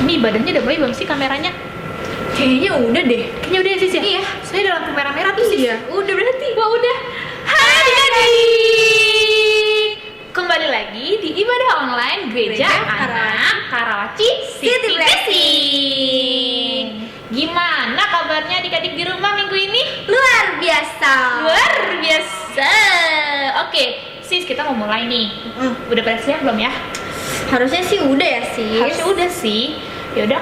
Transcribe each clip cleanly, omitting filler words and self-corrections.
Ini ibadahnya udah mulai belum sih kameranya? Kayaknya udah deh. Kayaknya udah ya sis ya? Iya. Soalnya ada lampu merah-merah tuh sis. Iya, udah berarti. Wah udah. Hai adik-adik, kembali lagi di ibadah online Gereja Anak Karawaci City Blessing. Gimana kabarnya adik-adik di rumah minggu ini? Luar biasa. Luar biasa. Oke, sis kita mau mulai nih. Udah pada siap belum ya? Harusnya sih udah ya sih. Harusnya udah sih. Ya udah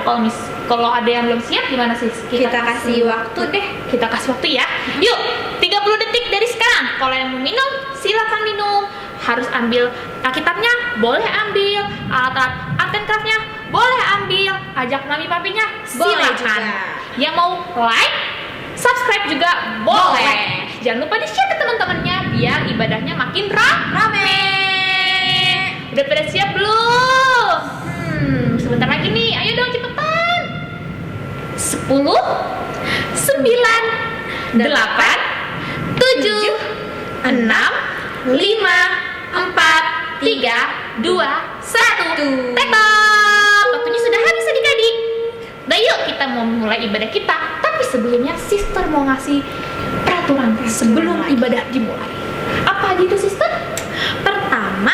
kalau ada yang belum siap gimana sis? Kita kasih waktu deh. Kita kasih waktu ya. Yuk, 30 detik dari sekarang. Kalau yang mau minum, silakan minum. Harus ambil Alkitabnya, boleh ambil. Alat-alat Artencraftnya, boleh ambil. Ajak mami papinya, Boleh silakan. juga. Yang mau like, subscribe juga boleh. Jangan lupa di-share ke teman-temannya biar ibadahnya makin rame. Udah pada siap belum? Sebentar lagi nih. Ayo dong cepetan. 10 9 8 7 6 5 4 3 2 1. Tetot. Waktunya sudah habis adik-adik. Nah yuk kita mau mulai ibadah kita. Tapi sebelumnya sister mau ngasih peraturan sebelum ibadah dimulai. Apa aja itu sister? Pertama,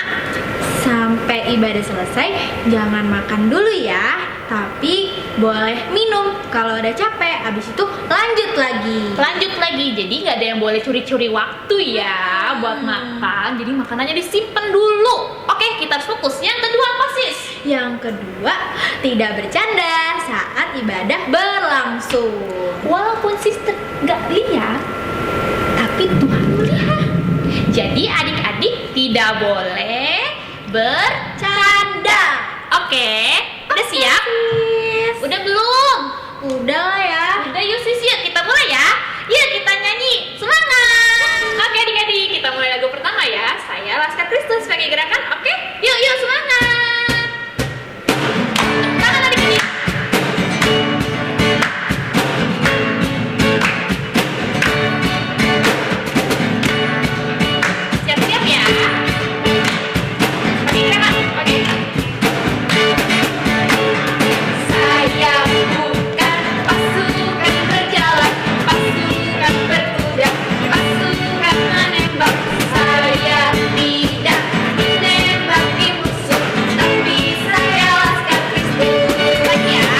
sampai ibadah selesai jangan makan dulu ya, tapi boleh minum. Kalau udah capek, abis itu lanjut lagi. Jadi nggak ada yang boleh curi-curi waktu ya buat makan. Jadi makanannya disimpan dulu. Oke, kita harus fokus. Yang kedua apa sis? Yang kedua, tidak bercanda saat ibadah berlangsung. Walaupun sister nggak lihat, tapi Tuhan melihat. Jadi adik-adik tidak boleh bercanda. Oke, udah siap? Udah belum? Udah lah ya. Udah yuk sis, yuk kita mulai ya. Yuk kita nyanyi, semangat. Oke adik-adik, kita mulai lagu pertama ya. Saya Laskar Kristus sebagai gerakan. Oke, yuk semangat. Tangan adik-adik. Siap-siap ya. Pakai gerakan, pakai. Saya bukan pasukan berjalan, pasukan berkuda, pasukan menembak. Saya tidak menembaki musuh, tapi saya Laskar Kristus. Lagi ya.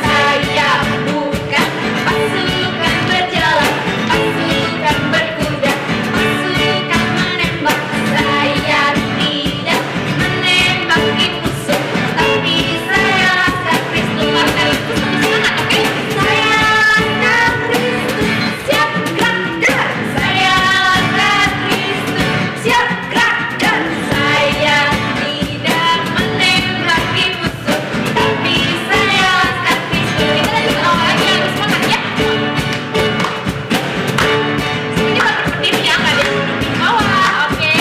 Saya bukan pasukan berjalan, pasukan berkuda, pasukan menembak. Saya tidak menembaki musuh, tapi saya Laskar Kristus. Laskar Kristus semangat, oke? Saya Laskar Kristus, siap gerak gerak. Saya Laskar Kristus, siap gerak gerak. Saya tidak menembaki musuh, tapi saya Laskar Kristus. Kita lagi awal lagi, harus semangat ya. Semuanya pada berdiri ya, nggak ada yang duduk di bawah, oke?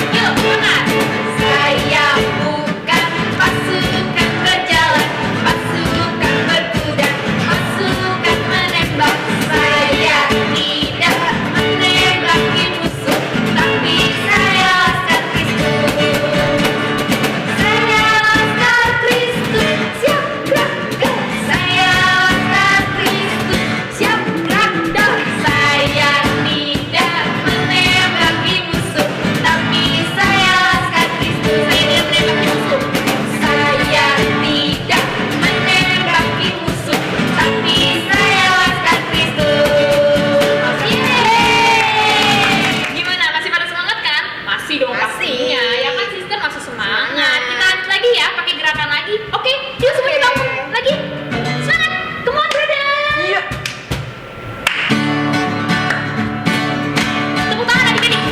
Yuk, semangat. Saya bukan pasukan berjalan, pasukan berkuda, pasukan menembak. Saya tidak menembaki musuh, tapi saya Laskar Kristus. Saya Laskar Kristus, siap gerak gerak. Saya Laskar Kristus, siap gerak gerak. Saya tidak menembaki musuh, tapi saya Laskar Kristus. Saya tidak menembaki musuh. Saya tidak menembaki musuh, tapi saya Laskar Kristus. Yeay! Gimana? Masih pada semangat kan? Masih dong pastinya. Ya kan sister masih semangat. Kita lanjut lagi ya, pakai gerakan lagi. Oke, yuk semuanya bangun lagi. Semangat. Come on, brother. Iya. Tepuk tangan adik-adik.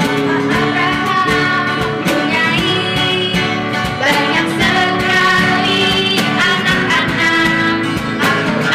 Abraham mempunyai banyak sekali anak-anak. Aku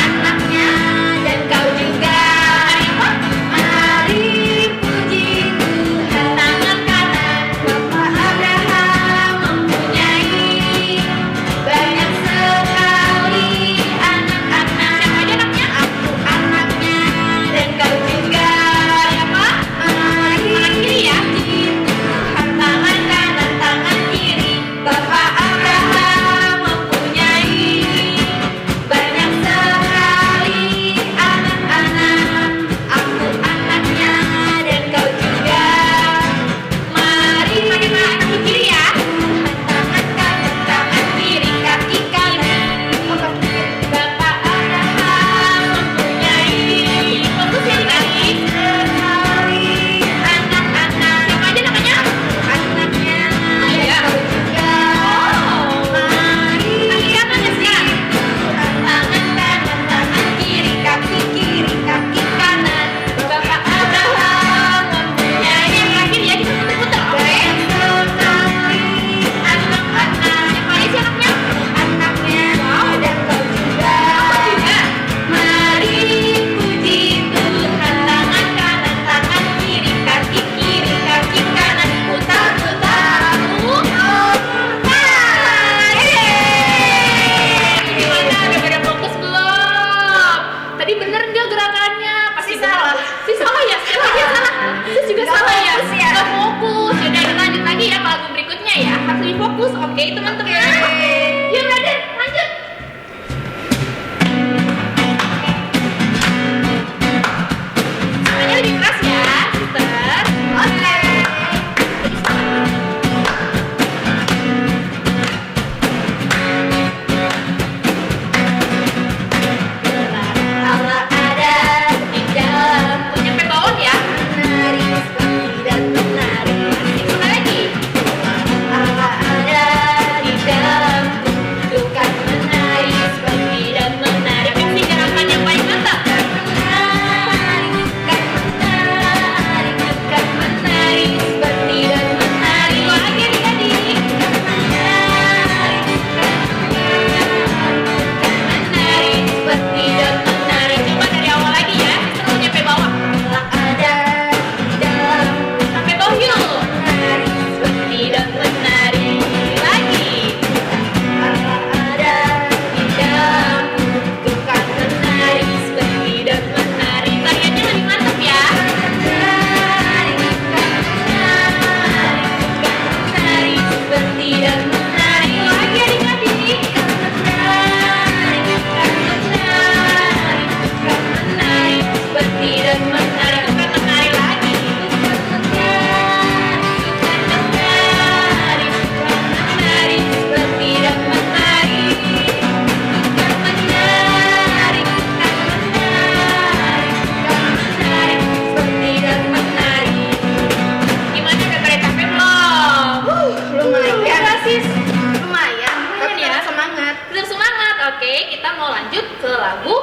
mau lanjut ke lagu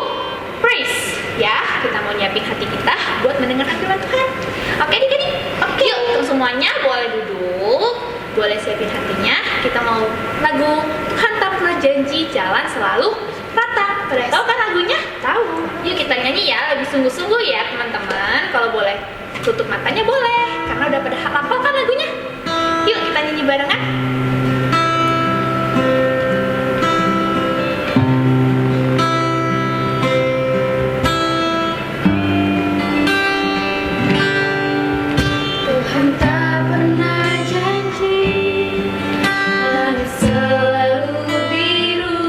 Praise ya. Kita mau nyiapin hati kita buat mendengarkan firman Tuhan. Oke adik-adik? Oke, yuk semuanya boleh duduk, boleh siapin hatinya. Kita mau lagu Tuhan tak pernah janji jalan selalu rata. Pada tahu kan lagunya? Tahu. Yuk kita nyanyi ya, lebih sungguh-sungguh ya teman-teman. Kalau boleh tutup matanya boleh, karena udah pada hafal kan lagunya. Yuk kita nyanyi barengan. Tuhan tak pernah janji, langit selalu biru,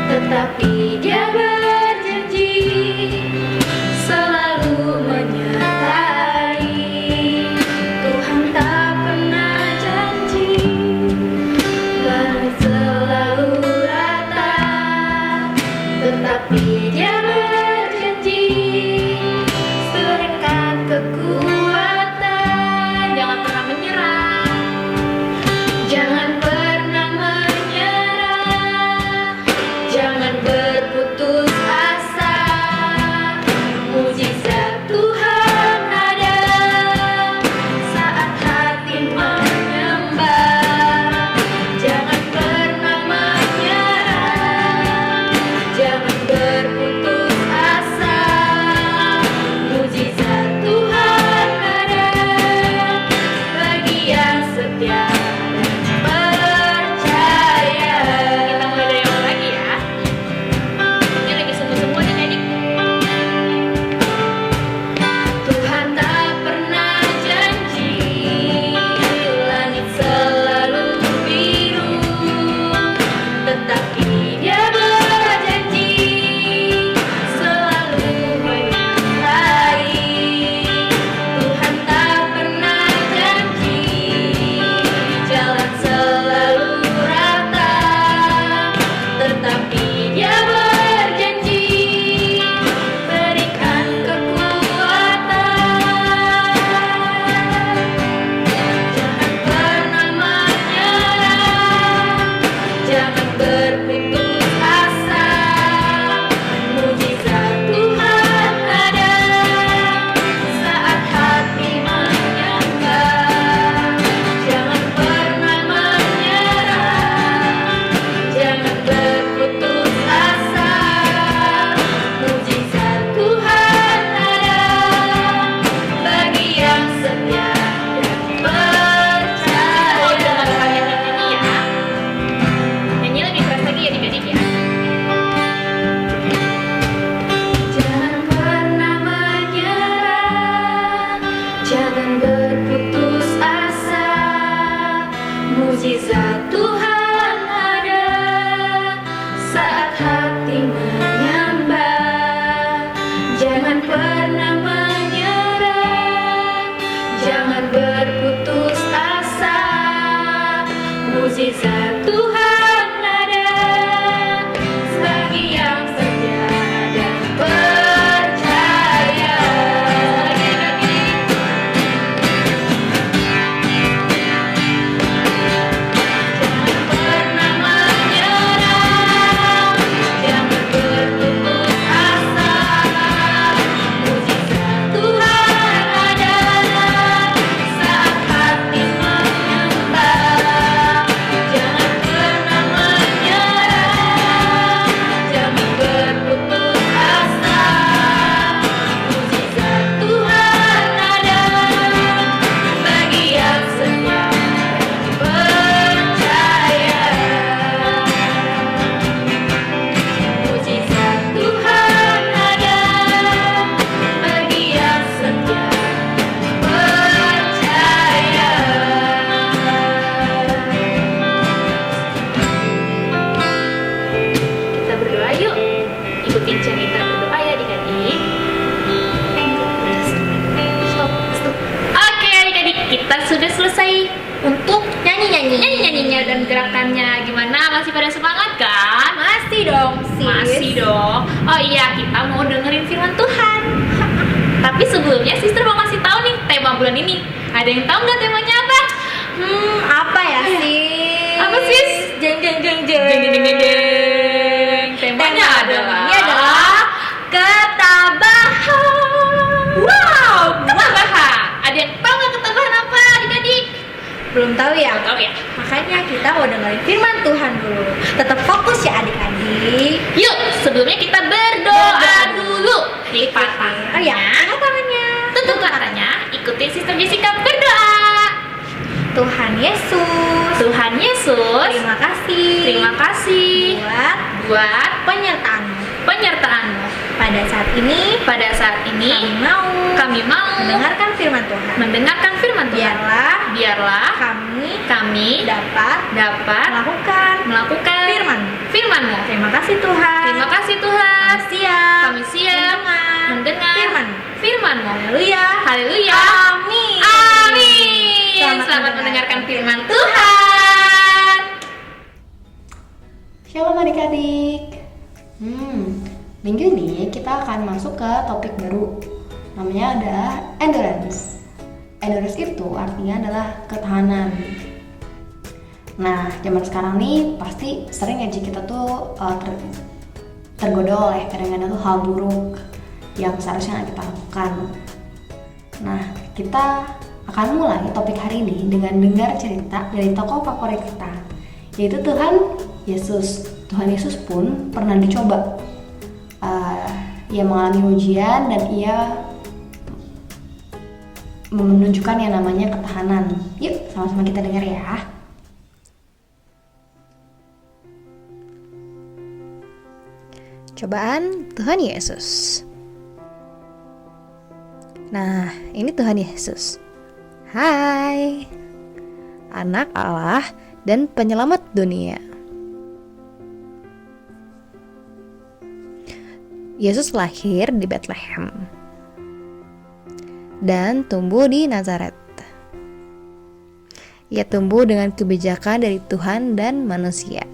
tetapi Dia berjanji selalu menyertai. Tuhan tak pernah janji, langit selalu rata, tetapi Dia berjanji berikan kekuatan. Jangan pernah menyerah. Jangan pernah menyerah, jangan berputus asa. Mujizat Tuhan ada saat hati menyembah. Jangan pernah menyerah, jangan berputus asa. Mujizat Tuhan ada bagi yang setia dan percaya. Kita mulai dari awal lagi ya. Ini lagi sungguh-sungguh aja adik. Tuhan tak pernah janji, langit selalu biru, tetapi Dia berjanji selalu menyertai. Tuhan tak pernah janji jalan selalu rata, tetapi Dia berjanji berikan kekuatan. Jangan pernah menyerah, jangan berputus asa. Mujizat Tuhan ada saat hati menyembah. Jangan pernah menyerah, jangan berputus asa. Mujizat Tuhan ada bagi yang setia dan Oh, jangan kalian percaya. nyanyi ya. Nyanyi lebih keras lagi ya adik-adik ya. Jangan pernah menyerah, jangan berputus asa. Mujizat Tuhan ada saat hati menyembah. Jangan pernah menyerah, jangan berputus asa. Mujizat Tuhan ada bagi yang setia dan percaya. Jangan pernah menyerah, jangan berputus asa. Mujizat Tuhan ada saat hati menyembah. Jangan pernah menyerah, jangan berputus asa. Mujizat Tuhan ada bagi yang setia dan percaya. Mujizat Tuhan ada bagi yang setia dan percaya. Kita berdoa yuk. Ikutin cerita berdoa ya adik-adik. Stop. Oke adik-adik, kita sudah selesai untuk nyanyi-nyanyinya dan gerakannya. Gimana? Masih pada semangat kan? Masih dong, sis. Masih dong. Oh iya, kita mau dengerin firman Tuhan. Tapi sebelumnya sister mau kasih tahu nih tema bulan ini. Ada yang tahu nggak temanya apa? Apa ya, sis? Apa sis? Jeng jeng jeng jeng. Jeng jeng jeng jeng jeng. tahu ya. Makanya kita mau dengerin firman Tuhan dulu. Tetap fokus ya adik-adik. Yuk, sebelumnya kita berdoa dulu. Lipat Oh ya, tangannya. angkat tangannya. Tutup matanya. Ikuti Sister Jessica berdoa. Tuhan Yesus, Tuhan Yesus, terima kasih buat penyertaan-Mu. penyertaan-Mu. Pada saat ini Pada saat ini kami mau mendengarkan firman Tuhan. mendengarkan firman Tuhan. Biarlah kami dapat melakukan firman-Mu. Terima kasih Tuhan. Terima kasih Tuhan. Kami Kami siap mendengar firman-Mu. Haleluya. Haleluya. Amin. Amin. Selamat mendengarkan firman Tuhan. Shalom adik-adik. Minggu ini kita akan masuk ke topik baru. Namanya adalah endurance. Endurance itu artinya adalah ketahanan. Nah, zaman sekarang nih pasti sering aja kita tuh tergoda oleh kadang-kadang tuh hal buruk yang seharusnya kita lakukan. Nah, kita akan mulai topik hari ini dengan dengar cerita dari tokoh favorit kita, yaitu Tuhan Yesus. Tuhan Yesus pun pernah dicoba. Ia mengalami ujian dan ia menunjukkan yang namanya ketahanan. Yuk, sama-sama kita dengar ya. Cobaan Tuhan Yesus. Nah, ini Tuhan Yesus. Hai, anak Allah dan penyelamat dunia. Yesus lahir di Bethlehem dan tumbuh di Nazaret. Ia tumbuh dengan kebijakan dari Tuhan dan manusia.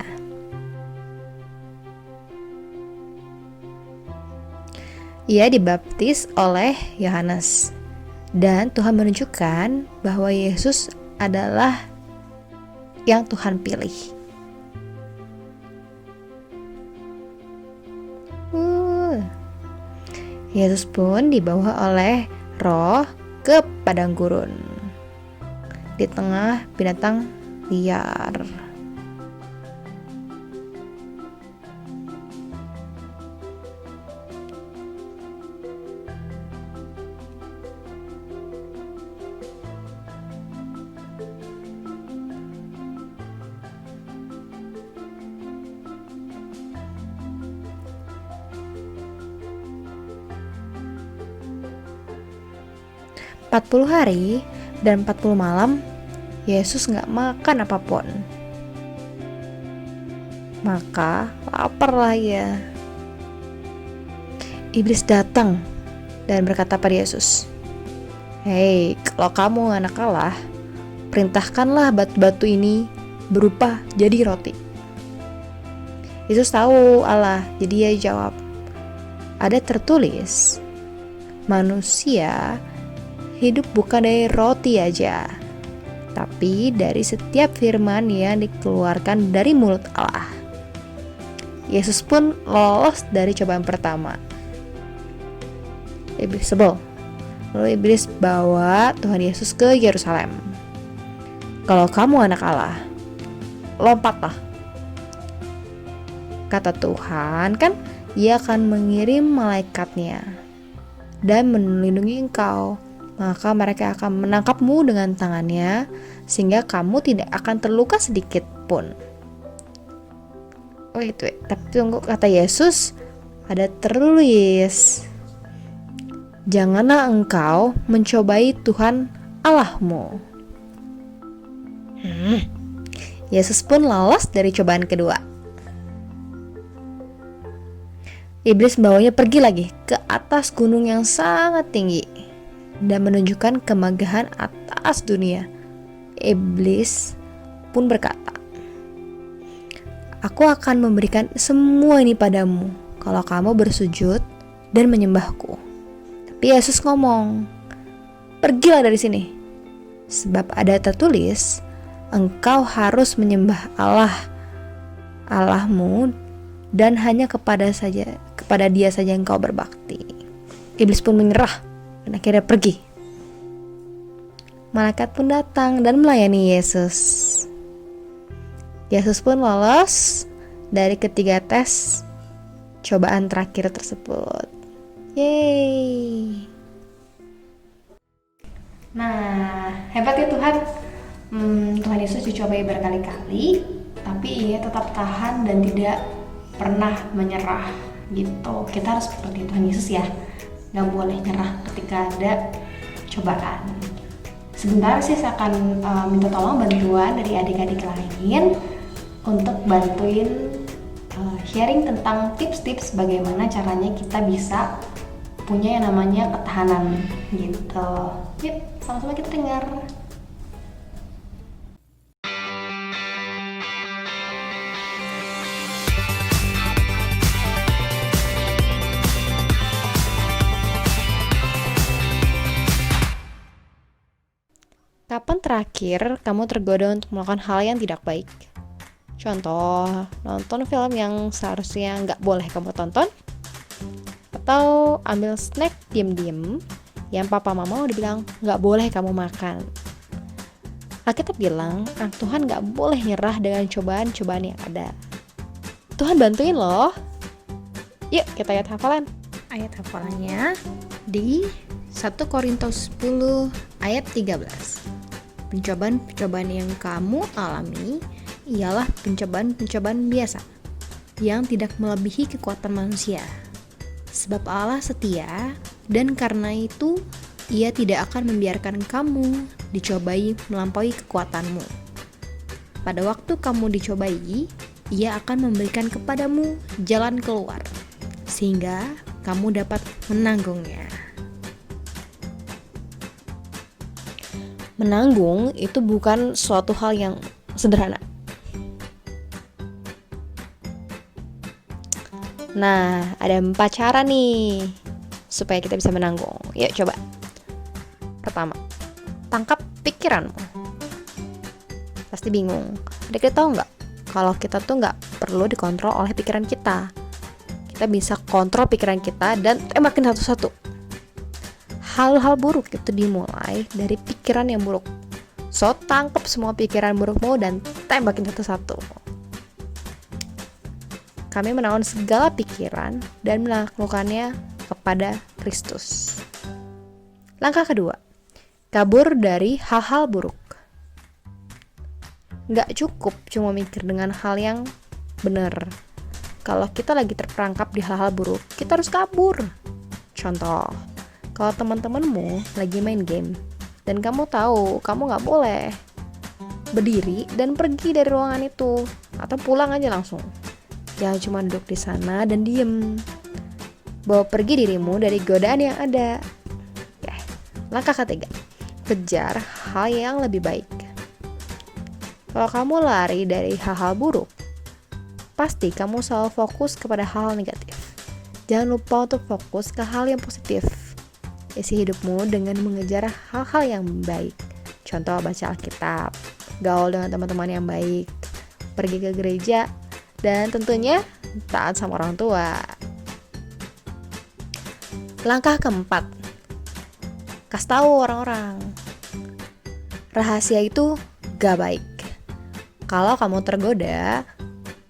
Ia dibaptis oleh Yohanes, dan Tuhan menunjukkan bahwa Yesus adalah yang Tuhan pilih. Yesus pun dibawa oleh Roh ke padang gurun di tengah binatang liar. Empat 40 hari dan 40 malam Yesus gak makan apapun. Maka laparlah ia. Iblis datang dan berkata pada Yesus, "Hei, kalau kamu anak Allah, perintahkanlah batu-batu ini berubah jadi roti." Yesus tahu Allah, jadi ia jawab, "Ada tertulis, manusia hidup bukan dari roti aja, tapi dari setiap firman yang dikeluarkan dari mulut Allah." Yesus pun lolos dari cobaan pertama. Iblis sebel. Lalu iblis bawa Tuhan Yesus ke Yerusalem. "Kalau kamu anak Allah, lompatlah," kata Tuhan, kan Ia akan mengirim malaikatnya dan melindungi engkau. Maka mereka akan menangkapmu dengan tangannya, sehingga kamu tidak akan terluka sedikit pun. Oh itu, tapi tunggu, kata Yesus, ada tertulis, "Janganlah engkau mencobai Tuhan Allahmu." Yesus pun lolos dari cobaan kedua. Iblis membawanya pergi lagi ke atas gunung yang sangat tinggi dan menunjukkan kemegahan atas dunia. Iblis pun berkata, "Aku akan memberikan semua ini padamu kalau kamu bersujud dan menyembahku." Tapi Yesus ngomong, "Pergilah dari sini, sebab ada tertulis, engkau harus menyembah Allahmu dan hanya kepada Dia saja engkau berbakti." Iblis pun menyerah dan akhirnya pergi. Malaikat pun datang dan melayani Yesus. Yesus pun lolos dari ketiga tes cobaan terakhir tersebut. Yeay. Nah, hebat ya Tuhan. Tuhan Yesus dicobai berkali-kali, tapi ia tetap tahan dan tidak pernah menyerah gitu. Kita harus seperti Tuhan Yesus ya, nggak boleh nyerah ketika ada cobaan. Sebentar sih saya akan minta tolong bantuan dari adik-adik lain untuk bantuin sharing tentang tips-tips bagaimana caranya kita bisa punya yang namanya ketahanan gitu. Yuk, sama-sama kita dengar. Kapan terakhir kamu tergoda untuk melakukan hal yang tidak baik? Contoh, nonton film yang seharusnya nggak boleh kamu tonton, atau ambil snack diem-diem yang papa mama udah bilang nggak boleh kamu makan. Alkitab bilang Tuhan nggak boleh nyerah dengan cobaan-cobaan yang ada. Tuhan bantuin loh. Yuk kita lihat hafalan. Ayat hafalannya di 1 Korintus 10 ayat 13. Pencobaan-pencobaan yang kamu alami ialah pencobaan-pencobaan biasa yang tidak melebihi kekuatan manusia. Sebab Allah setia, dan karena itu Ia tidak akan membiarkan kamu dicobai melampaui kekuatanmu. Pada waktu kamu dicobai, Ia akan memberikan kepadamu jalan keluar, sehingga kamu dapat menanggungnya. Menanggung itu bukan suatu hal yang sederhana. Nah, ada 4 cara nih supaya kita bisa menanggung. Yuk coba. Pertama, tangkap pikiranmu. Pasti bingung. Adik-adik tahu nggak? Kalau kita tuh nggak perlu dikontrol oleh pikiran kita. Kita bisa kontrol pikiran kita dan tembakin satu-satu. Hal-hal buruk itu dimulai dari pikiran yang buruk. So, tangkap semua pikiran burukmu dan tembakin satu-satu. Kami menawan segala pikiran dan melakukannya kepada Kristus. Langkah kedua, kabur dari hal-hal buruk. Nggak cukup cuma mikir dengan hal yang benar. Kalau kita lagi terperangkap di hal-hal buruk, kita harus kabur. Contoh, kalau teman-temanmu lagi main game dan kamu tahu kamu nggak boleh berdiri dan pergi dari ruangan itu, atau pulang aja langsung. Jangan cuma duduk di sana dan diem. Bawa pergi dirimu dari godaan yang ada. Ya. Langkah ketiga, kejar hal yang lebih baik. Kalau kamu lari dari hal-hal buruk, pasti kamu selalu fokus kepada hal negatif. Jangan lupa untuk fokus ke hal yang positif. Isi hidupmu dengan mengejar hal-hal yang baik. Contoh, baca Alkitab, gaul dengan teman-teman yang baik, pergi ke gereja, dan tentunya taat sama orang tua. Langkah keempat, kasih tahu orang-orang. Rahasia itu gak baik. Kalau kamu tergoda,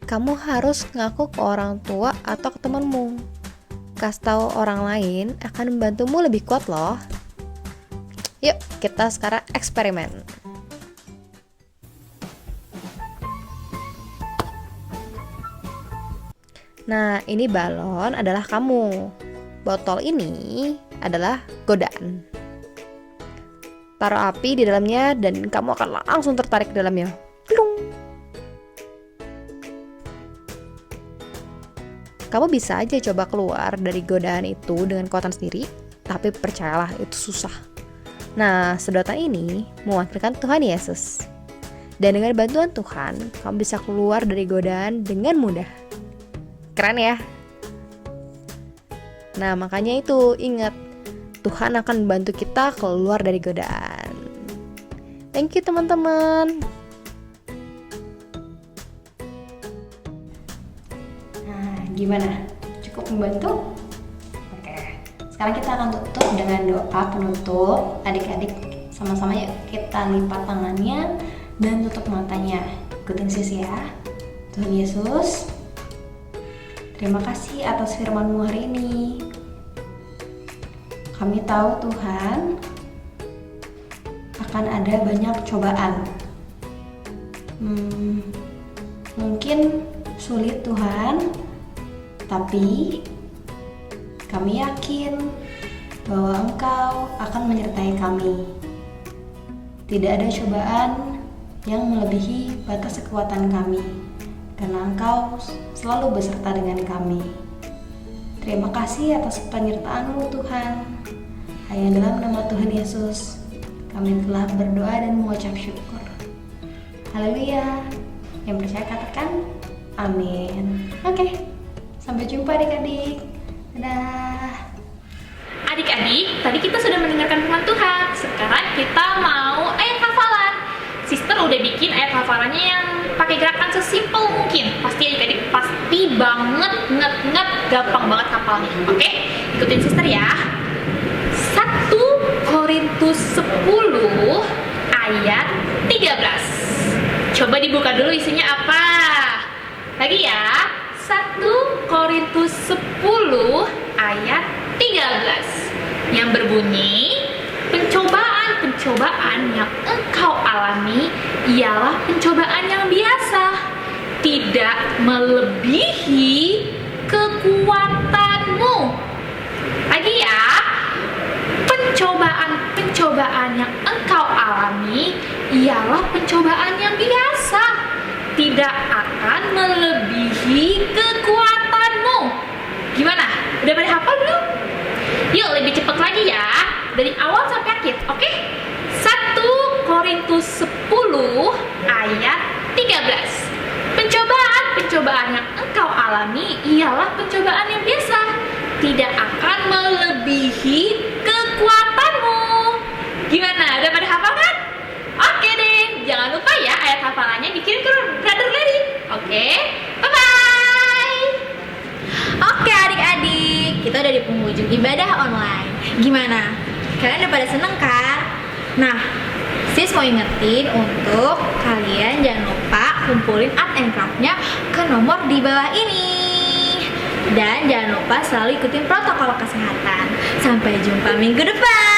kamu harus ngaku ke orang tua atau ke temanmu. Kasih tahu orang lain akan membantumu lebih kuat loh. Yuk, kita sekarang eksperimen. Nah, ini balon adalah kamu. Botol ini adalah godaan. Taruh api di dalamnya dan kamu akan langsung tertarik ke dalamnya. Plung. Kamu bisa aja coba keluar dari godaan itu dengan kekuatan sendiri, tapi percayalah itu susah. Nah, sedotan ini mewakilkan Tuhan Yesus. Dan dengan bantuan Tuhan, kamu bisa keluar dari godaan dengan mudah. Keren ya? Nah, makanya itu ingat, Tuhan akan membantu kita keluar dari godaan. Thank you teman-teman. Nah, gimana? Cukup membantu? Oke. Sekarang kita akan tutup dengan doa penutup. Adik-adik sama-sama yuk kita lipat tangannya dan tutup matanya. Ikutin sis ya. Tuhan Yesus, terima kasih atas firman-Mu hari ini. Kami tahu Tuhan, akan ada banyak cobaan. Mungkin sulit Tuhan, tapi kami yakin bahwa Engkau akan menyertai kami. Tidak ada cobaan yang melebihi batas kekuatan kami, karena Engkau selalu beserta dengan kami. Terima kasih atas penyertaan-Mu Tuhan. Hanya dalam nama Tuhan Yesus kami telah berdoa dan mengucap syukur. Haleluya. Yang percaya katakan amin. Oke, sampai jumpa adik-adik. Dadah. Adik-adik, tadi kita sudah mendengarkan firman Tuhan. Sekarang kita mau ayat hafalan. Sister udah bikin ayat hafalannya yang pakai gerakan sesimpel mungkin. Pasti adik-adik pasti banget, gampang banget hafalnya. Oke, ikutin sister ya. 1 Korintus 10 ayat 13. Coba dibuka dulu isinya apa. Lagi ya. 1 Korintus 10 ayat 13 yang berbunyi, pencobaan yang engkau alami ialah pencobaan yang biasa, tidak melebihi kekuatanmu. Lagi ya, pencobaan yang engkau alami ialah pencobaan yang biasa, tidak akan melebihi kekuatanmu. Gimana? Udah pada hafal belum? Yuk lebih cepat lagi ya, dari awal sampai akhir, oke? 1 Korintus 10 ayat 13. Pencobaan yang engkau alami ialah pencobaan yang biasa, tidak akan melebihi kekuatanmu. Gimana? Udah pada hafal kan? Oke deh, jangan lupa ya ayat hafalannya dikirim ke Brother Lady. Oke, bye-bye. Oke adik-adik, kita udah di penghujung ibadah online. Gimana? Kalian udah pada seneng kan? Nah, sis mau ingetin untuk kalian jangan lupa kumpulin art and craft-nya ke nomor di bawah ini. Dan jangan lupa selalu ikutin protokol kesehatan. Sampai jumpa minggu depan.